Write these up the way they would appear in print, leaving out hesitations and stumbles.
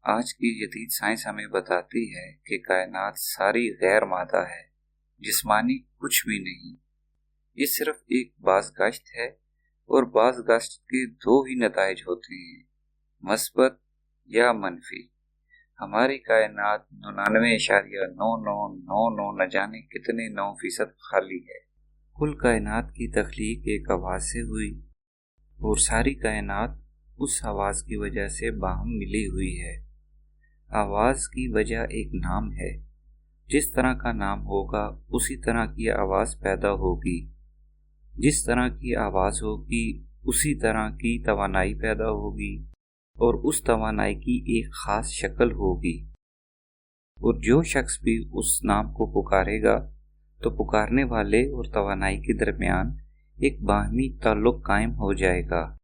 آج کی جدید سائنس ہمیں بتاتی ہے کہ کائنات ساری غیر مادہ ہے، جسمانی کچھ بھی نہیں۔ یہ صرف ایک بازگشت ہے، اور بازگشت کے دو ہی نتائج ہوتے ہیں، مثبت یا منفی۔ ہماری کائنات 99.9999 نہ جانے کتنے 9% خالی ہے۔ کل کائنات کی تخلیق ایک آواز سے ہوئی، اور ساری کائنات اس آواز کی وجہ سے باہم ملی ہوئی ہے۔ آواز کی وجہ ایک نام ہے۔ جس طرح کا نام ہوگا اسی طرح کی آواز پیدا ہوگی۔ جس طرح کی آواز ہوگی اسی طرح کی توانائی پیدا ہوگی، اور اس توانائی کی ایک خاص شکل ہوگی۔ اور جو شخص بھی اس نام کو پکارے گا تو پکارنے والے اور توانائی کے درمیان ایک باہمی تعلق قائم ہو جائے گا۔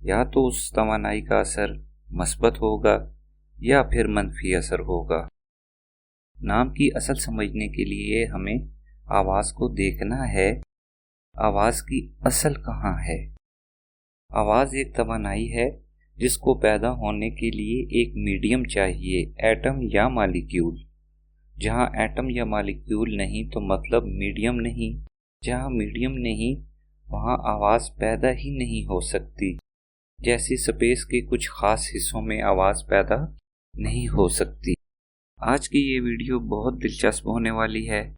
یا تو اس توانائی کا اثر مثبت ہوگا یا پھر منفی اثر ہوگا۔ نام کی اصل سمجھنے کے لیے ہمیں آواز کو دیکھنا ہے۔ آواز کی اصل کہاں ہے؟ آواز ایک توانائی ہے جس کو پیدا ہونے کے لیے ایک میڈیم چاہیے، ایٹم یا مالیکیول۔ جہاں ایٹم یا مالیکیول نہیں تو مطلب میڈیم نہیں۔ جہاں میڈیم نہیں وہاں آواز پیدا ہی نہیں ہو سکتی، جیسے اسپیس کے کچھ خاص حصوں میں آواز پیدا نہیں ہو سکتی۔ آج کی یہ ویڈیو بہت دلچسپ ہونے والی ہے،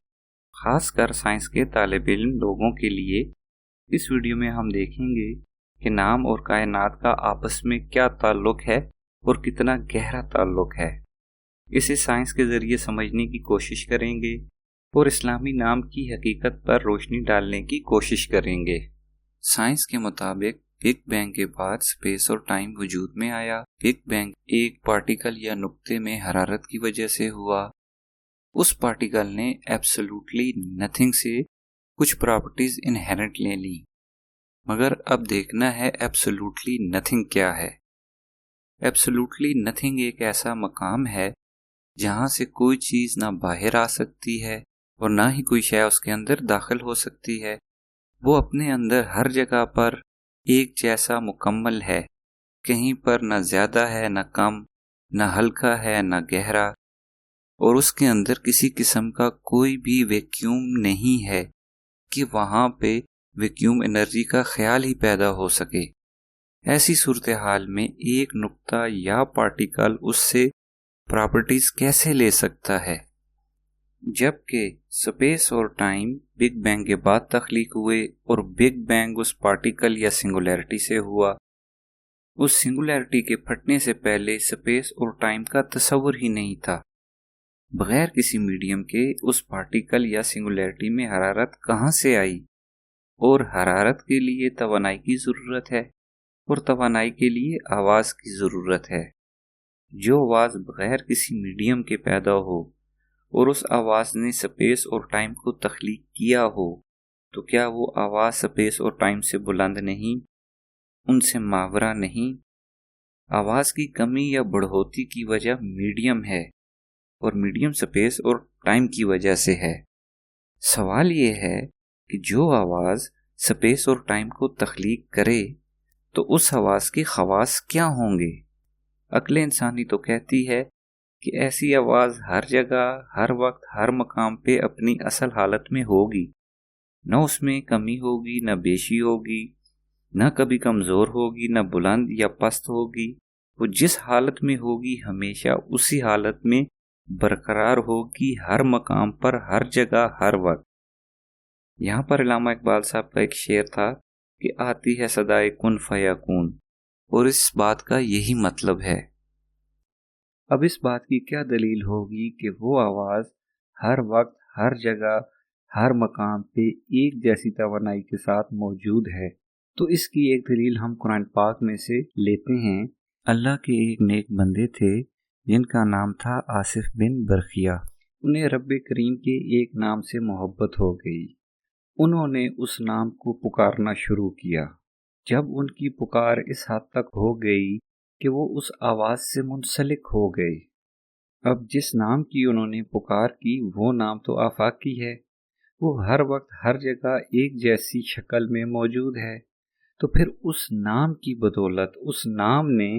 خاص کر سائنس کے طالب علم لوگوں کے لیے۔ اس ویڈیو میں ہم دیکھیں گے کہ نام اور کائنات کا آپس میں کیا تعلق ہے اور کتنا گہرا تعلق ہے۔ اسے سائنس کے ذریعے سمجھنے کی کوشش کریں گے اور اسلامی نام کی حقیقت پر روشنی ڈالنے کی کوشش کریں گے۔ سائنس کے مطابق بگ بینگ کے بعد اسپیس اور ٹائم وجود میں آیا۔ بگ بینگ ایک پارٹیکل یا نقطے میں حرارت کی وجہ سے ہوا۔ اس پارٹیکل نے ایبسولوٹلی نتھنگ سے کچھ پراپرٹیز انہیرنٹ لے لی، مگر اب دیکھنا ہے ایبسولوٹلی نتھنگ کیا ہے۔ ایبسولوٹلی نتھنگ ایک ایسا مقام ہے جہاں سے کوئی چیز نہ باہر آ سکتی ہے اور نہ ہی کوئی شے اس کے اندر داخل ہو سکتی ہے۔ وہ اپنے اندر ہر جگہ پر ایک جیسا مکمل ہے، کہیں پر نہ زیادہ ہے نہ کم، نہ ہلکا ہے نہ گہرا، اور اس کے اندر کسی قسم کا کوئی بھی ویکیوم نہیں ہے کہ وہاں پہ ویکیوم انرجی کا خیال ہی پیدا ہو سکے۔ ایسی صورتحال میں ایک نقطہ یا پارٹیکل اس سے پراپرٹیز کیسے لے سکتا ہے؟ جبکہ اسپیس اور ٹائم بگ بینگ کے بعد تخلیق ہوئے، اور بگ بینگ اس پارٹیکل یا سنگولیرٹی سے ہوا۔ اس سنگولیرٹی کے پھٹنے سے پہلے اسپیس اور ٹائم کا تصور ہی نہیں تھا۔ بغیر کسی میڈیم کے اس پارٹیکل یا سنگولیرٹی میں حرارت کہاں سے آئی؟ اور حرارت کے لیے توانائی کی ضرورت ہے، اور توانائی کے لیے آواز کی ضرورت ہے۔ جو آواز بغیر کسی میڈیم کے پیدا ہو اور اس آواز نے اسپیس اور ٹائم کو تخلیق کیا ہو، تو کیا وہ آواز اسپیس اور ٹائم سے بلند نہیں، ان سے ماورا نہیں؟ آواز کی کمی یا بڑھوتی کی وجہ میڈیم ہے، اور میڈیم اسپیس اور ٹائم کی وجہ سے ہے۔ سوال یہ ہے کہ جو آواز اسپیس اور ٹائم کو تخلیق کرے تو اس آواز کے خواص کیا ہوں گے؟ عقل انسانی تو کہتی ہے کہ ایسی آواز ہر جگہ، ہر وقت، ہر مقام پہ اپنی اصل حالت میں ہوگی، نہ اس میں کمی ہوگی نہ بیشی ہوگی، نہ کبھی کمزور ہوگی نہ بلند یا پست ہوگی۔ وہ جس حالت میں ہوگی ہمیشہ اسی حالت میں برقرار ہوگی، ہر مقام پر، ہر جگہ، ہر وقت۔ یہاں پر علامہ اقبال صاحب کا ایک شعر تھا کہ آتی ہے صدائے کن فیکون، اور اس بات کا یہی مطلب ہے۔ اب اس بات کی کیا دلیل ہوگی کہ وہ آواز ہر وقت، ہر جگہ، ہر مقام پہ ایک جیسی توانائی کے ساتھ موجود ہے؟ تو اس کی ایک دلیل ہم قرآن پاک میں سے لیتے ہیں۔ اللہ کے ایک نیک بندے تھے جن کا نام تھا آصف بن برخیہ۔ انہیں رب کریم کے ایک نام سے محبت ہو گئی۔ انہوں نے اس نام کو پکارنا شروع کیا۔ جب ان کی پکار اس حد تک ہو گئی کہ وہ اس آواز سے منسلک ہو گئے۔ اب جس نام کی انہوں نے پکار کی وہ نام تو آفاقی ہے، وہ ہر وقت ہر جگہ ایک جیسی شکل میں موجود ہے۔ تو پھر اس نام کی بدولت اس نام نے